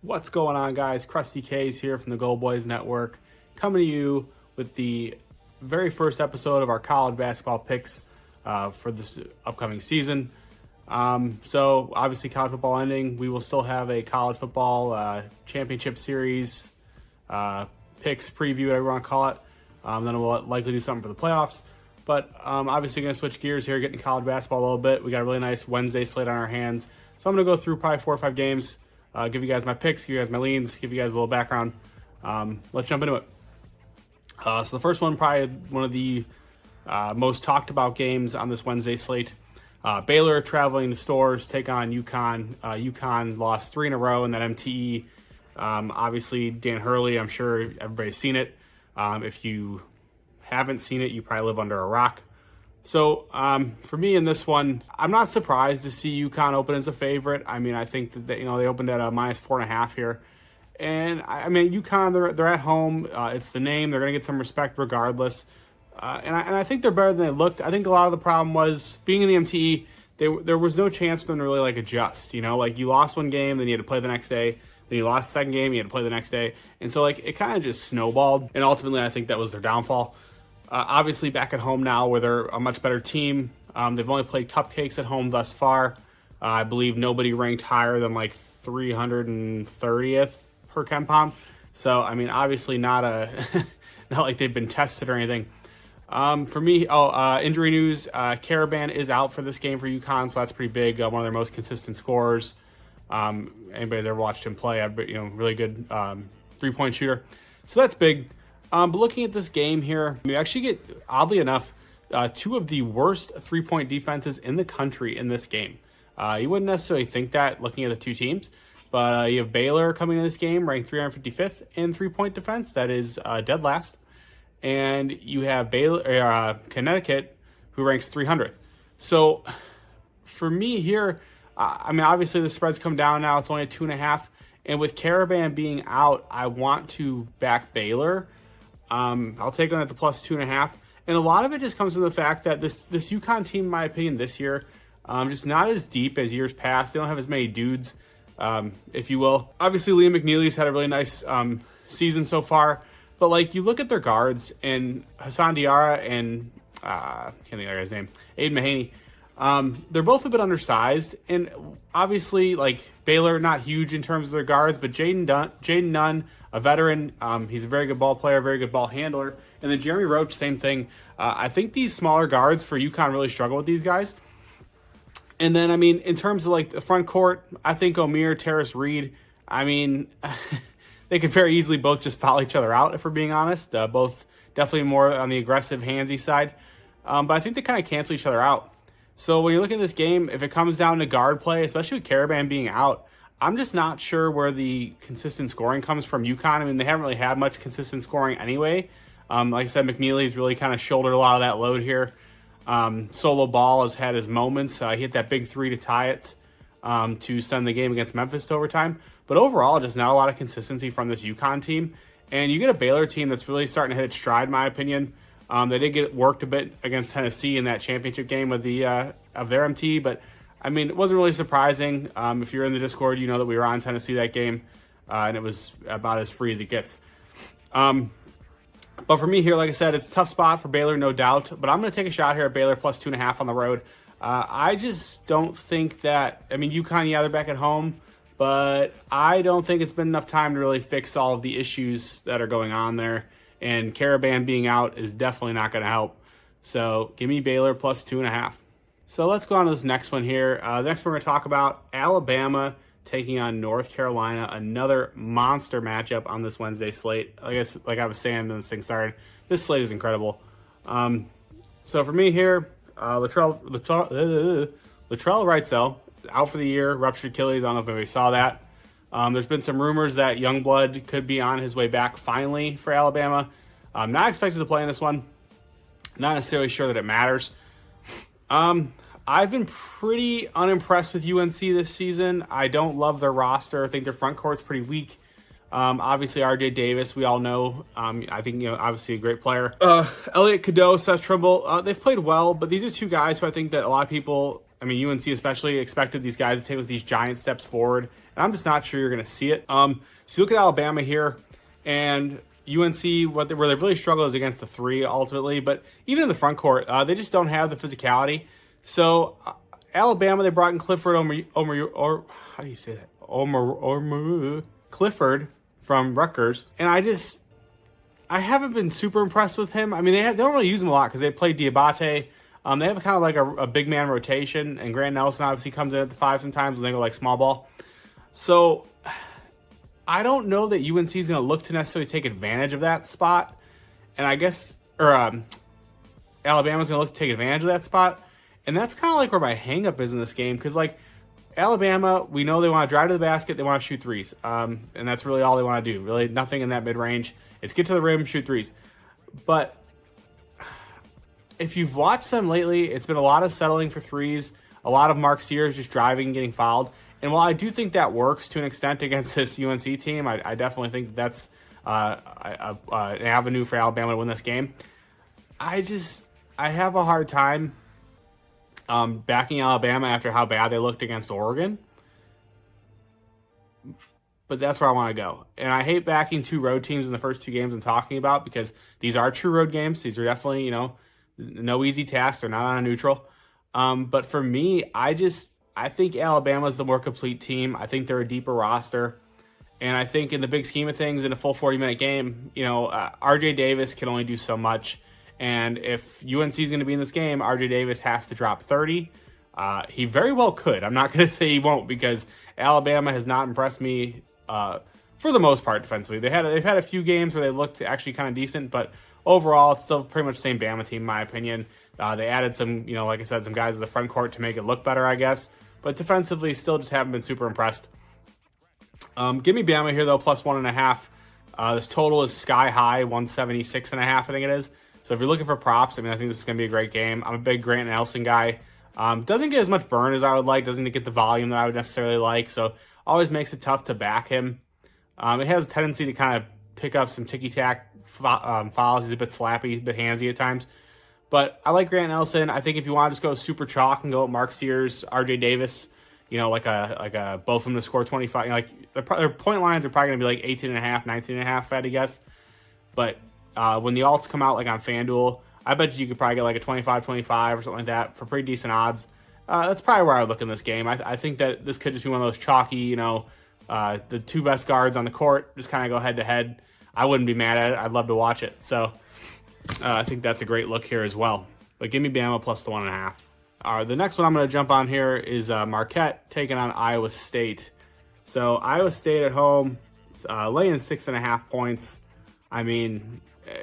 What's going on, guys? CrustyKs here from the Gold Boys Network, coming to you with the very first episode of our college basketball picks for this upcoming season. So obviously college football ending, we will still have a college football championship series picks preview, whatever you want to call it. Then we'll likely do something for the playoffs. But obviously going to switch gears here, getting college basketball a little bit. We got a really nice Wednesday slate on our hands. So I'm going to go through probably 4 or 5 games, give you guys my picks, give you guys my leans, give you guys a little background. Let's jump into it. So the first one, probably one of the most talked about games on this Wednesday slate. Baylor traveling to Stores, take on UConn. UConn lost 3 in a row in that MTE. Obviously, Dan Hurley, I'm sure everybody's seen it. If you haven't seen it, you probably live under a rock. So for me in this one, I'm not surprised to see UConn open as a favorite. I mean, I think that they opened at a -4.5 here. And I mean, UConn, they're at home. It's the name. They're going to get some respect regardless. And I think they're better than they looked. I think a lot of the problem was being in the MTE, there was no chance for them to really adjust. Like you lost one game, then you had to play the next day. Then you lost the second game, you had to play the next day. And so it kind of just snowballed. And ultimately, I think that was their downfall. Obviously, back at home now where they're a much better team. They've only played cupcakes at home thus far. I believe nobody ranked higher than 330th per KenPom. So, I mean, obviously not not like they've been tested or anything. For me, injury news, Caravan is out for this game for UConn, so that's pretty big. One of their most consistent scorers. Anybody that's ever watched him play, really good three-point shooter. So that's big. But looking at this game here, we actually get, oddly enough, 2 of the worst three-point defenses in the country in this game. You wouldn't necessarily think that looking at the 2 teams, but you have Baylor coming in this game, ranked 355th in three-point defense. That is dead last. And you have Connecticut, who ranks 300th. So for me here, I mean, obviously the spread's come down now. It's only a 2.5. And with Caravan being out, I want to back Baylor. I'll take them at the plus 2.5. And a lot of it just comes from the fact that this UConn team, in my opinion, this year, just not as deep as years past. They don't have as many dudes, if you will. Obviously, Liam McNeely's had a really nice season so far. But you look at their guards, and Hassan Diarra and I can't think of the guy's name, Aiden Mahaney. They're both a bit undersized, and obviously, Baylor, not huge in terms of their guards, but Jaden Nunn, a veteran, he's a very good ball player, very good ball handler, and then Jeremy Roach, same thing. I think these smaller guards for UConn really struggle with these guys. And then, I mean, in terms of the front court, I think Omer, Terrace Reed, I mean, they could very easily both just foul each other out, if we're being honest. Both definitely more on the aggressive, handsy side. But I think they kind of cancel each other out. So when you look at this game, if it comes down to guard play, especially with Caravan being out, I'm just not sure where the consistent scoring comes from UConn. I mean, they haven't really had much consistent scoring anyway. Like I said, McNeely's really kind of shouldered a lot of that load here. Solo Ball has had his moments. He hit that big 3 to tie it to send the game against Memphis to overtime. But overall, just not a lot of consistency from this UConn team. And you get a Baylor team that's really starting to hit its stride, in my opinion. They did get worked a bit against Tennessee in that championship game of their MT, but I mean, it wasn't really surprising. If you're in the Discord, you know that we were on Tennessee that game, and it was about as free as it gets. But for me here, like I said, it's a tough spot for Baylor, no doubt, but I'm going to take a shot here at Baylor plus 2.5 on the road. I just don't think that, I mean, UConn, yeah, they're back at home, but I don't think it's been enough time to really fix all of the issues that are going on there. And Caravan being out is definitely not going to help. So give me Baylor plus 2.5. So let's go on to this next one here. Next we're going to talk about Alabama taking on North Carolina. Another monster matchup on this Wednesday slate. I guess, like I was saying when this thing started, this slate is incredible. So for me here, Latrell Wrightsell out for the year, ruptured Achilles. I don't know if anybody saw that. There's been some rumors that Youngblood could be on his way back finally for Alabama. I'm not expected to play in this one. Not necessarily sure that it matters. I've been pretty unimpressed with UNC this season. I don't love their roster. I think their front court's pretty weak. Obviously, RJ Davis, we all know. I think, obviously a great player. Elliot Cadeau, Seth Trimble, they've played well, but these are 2 guys who I think that a lot of people, mean, UNC especially expected these guys to take with these giant steps forward, and I'm just not sure you're going to see it. So you look at Alabama here, and UNC, where they really struggle is against the three ultimately, but even in the front court, they just don't have the physicality. So Alabama, they brought in Clifford how do you say that? Clifford from Rutgers, and I haven't been super impressed with him. I mean, they don't really use him a lot because they play Diabate. They have kind of like a big man rotation, and Grant Nelson obviously comes in at the 5 sometimes when they go like small ball. So I don't know that UNC is going to look to necessarily take advantage of that spot, and Alabama's going to look to take advantage of that spot, and that's kind of like where my hang-up is in this game, because like Alabama, we know they want to drive to the basket, they want to shoot threes, and that's really all they want to do. Really, nothing in that mid-range. It's get to the rim, shoot threes. But if you've watched them lately, it's been a lot of settling for threes, a lot of Mark Sears just driving and getting fouled. And while I do think that works to an extent against this UNC team, I definitely think that's an avenue for Alabama to win this game. I have a hard time backing Alabama after how bad they looked against Oregon. But that's where I want to go. And I hate backing 2 road teams in the first 2 games I'm talking about, because these are true road games. These are definitely, no easy tasks. They're not on a neutral. But for me, I think Alabama's the more complete team. I think they're a deeper roster. And I think in the big scheme of things, in a full 40-minute game, RJ Davis can only do so much. And if UNC is going to be in this game, RJ Davis has to drop 30. He very well could. I'm not going to say he won't, because Alabama has not impressed me for the most part defensively. They've had a few games where they looked actually kind of decent, but overall it's still pretty much the same Bama team in my opinion. They added some, like I said, some guys in the front court to make it look better, I guess. But defensively, still just haven't been super impressed. Give me Bama here, though, plus 1.5. This total is sky high, 176.5, I think it is. So if you're looking for props, I think this is going to be a great game. I'm a big Grant Nelson guy. Doesn't get as much burn as I would like. Doesn't get the volume that I would necessarily like. So always makes it tough to back him. It has a tendency to kind of pick up some ticky-tack fouls. He's a bit slappy, a bit handsy at times. But I like Grant Nelson. I think if you want to just go super chalk and go with Mark Sears, RJ Davis, like a both of them to score 25. Their point lines are probably going to be like 18.5, 19.5, if I had to guess. But when the alts come out like on FanDuel, I bet you could probably get like a 25-25 or something like that for pretty decent odds. That's probably where I would look in this game. I think that this could just be one of those chalky, the 2 best guards on the court, just kind of go head-to-head. I wouldn't be mad at it. I'd love to watch it. So I think that's a great look here as well. But give me Bama plus the 1.5. The next one I'm going to jump on here is Marquette taking on Iowa State. So Iowa State at home, laying 6.5 points.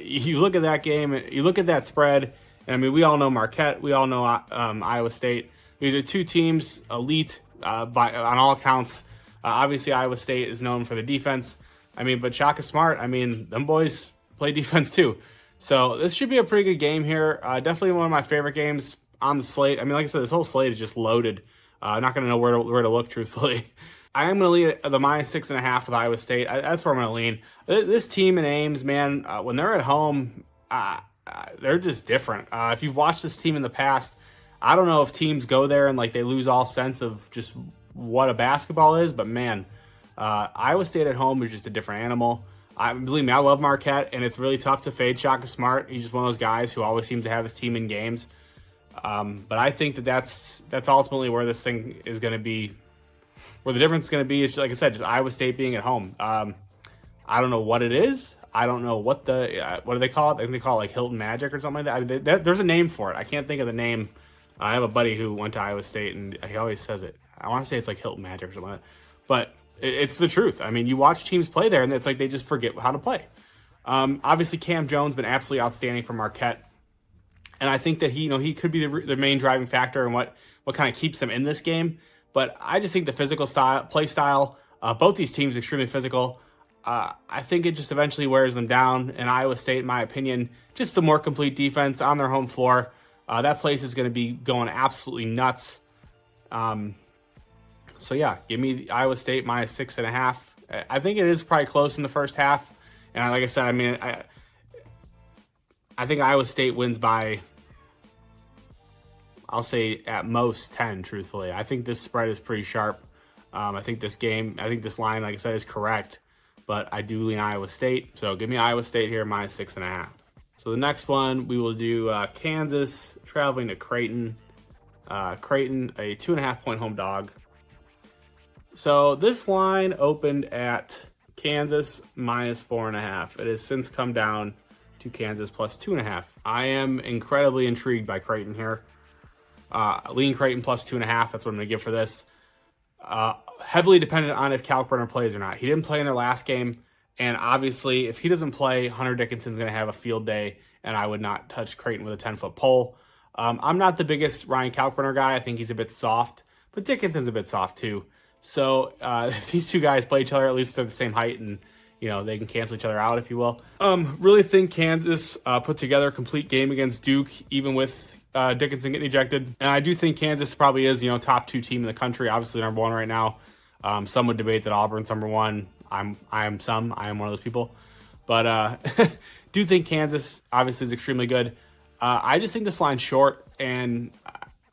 You look at that game, you look at that spread, and we all know Marquette, we all know Iowa State. These are 2 teams, elite on all accounts. Obviously, Iowa State is known for the defense. But Shaka Smart, them boys play defense too. So this should be a pretty good game here. Definitely one of my favorite games on the slate. Like I said, this whole slate is just loaded. I'm not going to know where to look, truthfully. I am going to lean at the minus 6.5 with Iowa State. That's where I'm going to lean. This team in Ames, man, when they're at home, they're just different. If you've watched this team in the past, I don't know if teams go there and they lose all sense of just what a basketball is, but man, Iowa State at home is just a different animal. Believe me, I love Marquette, and it's really tough to fade Shaka Smart. He's just one of those guys who always seems to have his team in games. But I think that's ultimately where this thing is going to be, where the difference is going to be. Is, like I said, just Iowa State being at home. I don't know what it is. I don't know what do they call it? I think they call it like Hilton Magic or something like that. There's a name for it. I can't think of the name. I have a buddy who went to Iowa State, and he always says it. I want to say it's like Hilton Magic or something like that. But it's the truth. You watch teams play there, and it's like they just forget how to play. Obviously, Cam Jones been absolutely outstanding for Marquette, and I think that he could be the main driving factor in what kind of keeps them in this game. But I just think the physical play style, both these teams extremely physical. I think it just eventually wears them down. And Iowa State, in my opinion, just the more complete defense on their home floor. That place is going to be going absolutely nuts. So yeah, give me Iowa State minus 6.5. I think it is probably close in the first half. And like I said, I think Iowa State wins by, I'll say at most 10, truthfully. I think this spread is pretty sharp. I think this line, like I said, is correct. But I do lean Iowa State. So give me Iowa State here, minus 6.5. So the next one, we will do Kansas traveling to Creighton. Creighton, a 2.5-point home dog. So this line opened at Kansas minus 4.5. It has since come down to Kansas plus 2.5. I am incredibly intrigued by Creighton here. Lean Creighton plus 2.5. That's what I'm going to give for this. Heavily dependent on if Kalkbrenner plays or not. He didn't play in their last game, and obviously, if he doesn't play, Hunter Dickinson's going to have a field day, and I would not touch Creighton with a 10-foot pole. I'm not the biggest Ryan Kalkbrenner guy. I think he's a bit soft, but Dickinson's a bit soft too. So if these two guys play each other, at least they're the same height, and they can cancel each other out, if you will. Really think Kansas put together a complete game against Duke, even with Dickinson getting ejected. And I do think Kansas probably is, top 2 team in the country. Obviously number 1 right now. Some would debate that Auburn's number 1. I am one of those people. But do think Kansas obviously is extremely good. I just think this line's short, and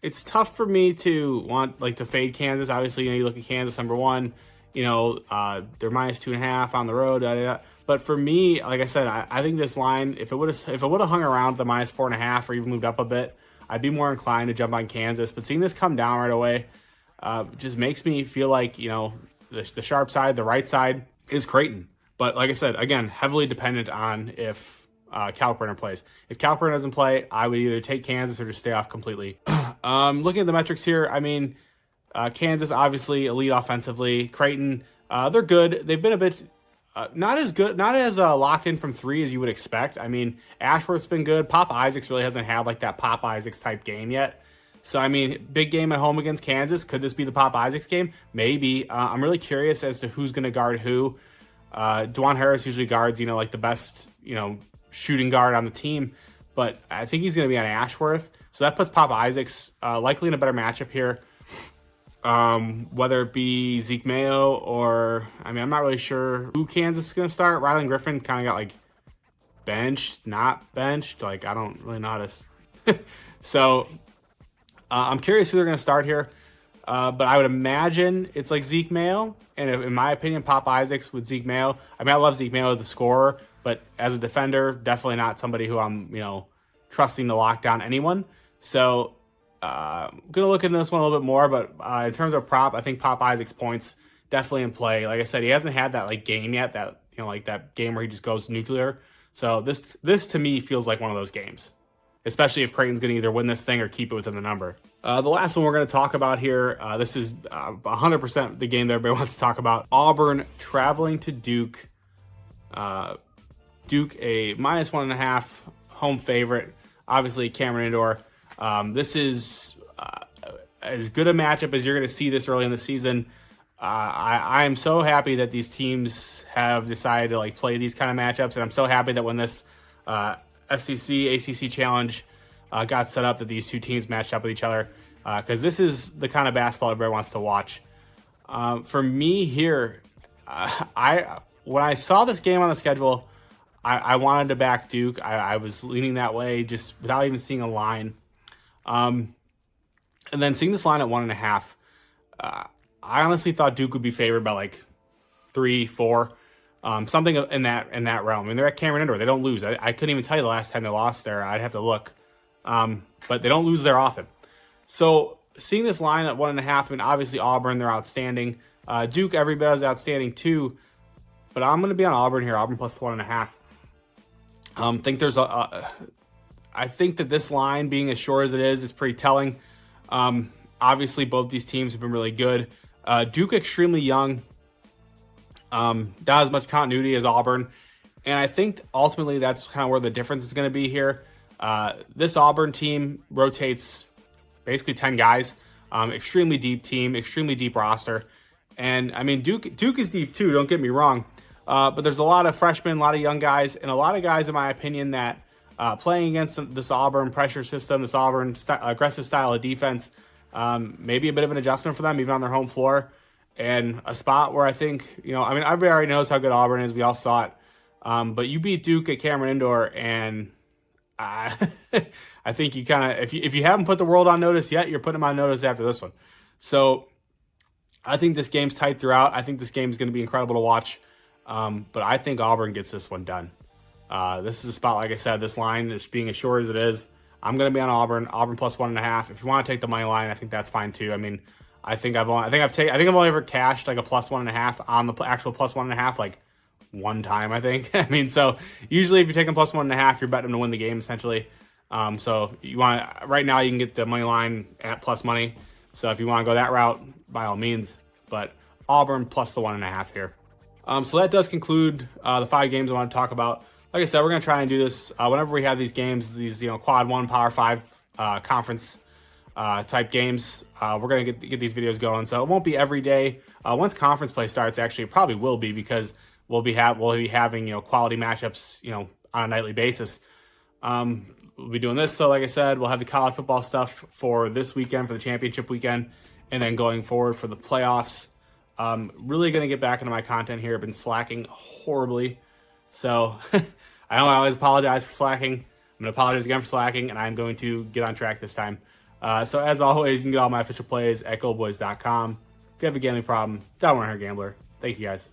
it's tough for me to want to fade Kansas. Obviously, you look at Kansas number 1. They're minus 2.5 on the road. But for me, like I said, I think this line, if it would have hung around the minus 4.5 or even moved up a bit, I'd be more inclined to jump on Kansas. But seeing this come down right away just makes me feel like the sharp side, the right side is Creighton. But like I said, again, heavily dependent on if Kalkbrenner plays. If Kalkbrenner doesn't play, I would either take Kansas or just stay off completely. Looking at the metrics here, Kansas obviously elite offensively. Creighton, they're good. They've been a bit not as good, not as locked in from 3 as you would expect. Ashworth's been good. Pop Isaacs really hasn't had that Pop Isaacs type game yet. So big game at home against Kansas. Could this be the Pop Isaacs game? Maybe. I'm really curious as to who's going to guard who. Dwan Harris usually guards, the best, shooting guard on the team, but I think he's going to be on Ashworth. So that puts Pop Isaacs likely in a better matchup here. Whether it be Zeke Mayo or, I'm not really sure who Kansas is going to start. Rylan Griffin kind of got benched, not benched. I don't really know how to. So I'm curious who they're going to start here. But I would imagine it's Zeke Mayo. And in my opinion, Pop Isaacs with Zeke Mayo. I love Zeke Mayo as the scorer, but as a defender, definitely not somebody who I'm, trusting to lock down anyone. So I'm going to look into this one a little bit more, but in terms of prop, I think Pop Isaacs points definitely in play. Like I said, he hasn't had that game yet, that, that game where he just goes nuclear. So this to me feels like one of those games, especially if Creighton's going to either win this thing or keep it within the number. The last one we're going to talk about here, this is 100% the game that everybody wants to talk about. Auburn traveling to Duke. Duke, a minus 1.5 home favorite. Obviously, Cameron Indoor. This is as good a matchup as you're going to see this early in the season. I am so happy that these teams have decided to play these kind of matchups, and I'm so happy that when this SEC ACC challenge got set up, that these two teams matched up with each other, because this is the kind of basketball everybody wants to watch. For me here, when I saw this game on the schedule, I wanted to back Duke. I was leaning that way just without even seeing a line. And then seeing this line at 1.5, I honestly thought Duke would be favored by 3, 4, something in that realm. They're at Cameron Indoor. They don't lose. I couldn't even tell you the last time they lost there. I'd have to look. But they don't lose there often. So seeing this line at 1.5, obviously Auburn, they're outstanding. Duke, everybody's outstanding too. But I'm going to be on Auburn here. Auburn plus 1.5. I think that this line being as short as it is pretty telling. Obviously, both these teams have been really good. Duke extremely young. Not as much continuity as Auburn. And I think ultimately that's kind of where the difference is going to be here. This Auburn team rotates basically 10 guys. Extremely deep team, extremely deep roster. And Duke is deep too, don't get me wrong. But there's a lot of freshmen, a lot of young guys, and a lot of guys, in my opinion, that playing against this Auburn pressure system, this Auburn aggressive style of defense, maybe a bit of an adjustment for them, even on their home floor. And a spot where I think, everybody already knows how good Auburn is. We all saw it. But you beat Duke at Cameron Indoor, and I I think you kind of, if you haven't put the world on notice yet, you're putting them on notice after this one. So I think this game's tight throughout. I think this game is going to be incredible to watch. But I think Auburn gets this one done. This is a spot, like I said, this line is being as short as it is. I'm going to be on Auburn plus 1.5. If you want to take the money line, I think that's fine too. I mean, I think I've only ever cashed like a plus 1.5 on the actual plus 1.5 like one time, I think. I mean, so usually if you're taking plus 1.5, you're betting them to win the game essentially. So you want right now you can get the money line at plus money. So if you want to go that route, by all means. But Auburn plus the 1.5 here. So that does conclude the 5 games I want to talk about. Like I said, we're going to try and do this whenever we have these games, these quad 1, power 5 conference type games. We're going to get these videos going. So it won't be every day. Once conference play starts, actually, it probably will be, because we'll be having quality matchups on a nightly basis. We'll be doing this. So like I said, we'll have the college football stuff for this weekend, for the championship weekend, and then going forward for the playoffs. Really going to get back into my content here. I've been slacking horribly. So I know I always apologize for slacking. I'm going to apologize again for slacking, and I'm going to get on track this time. So as always, you can get all my official plays at goldboys.com. If you have a gambling problem, don't worry, Gambler. Thank you guys.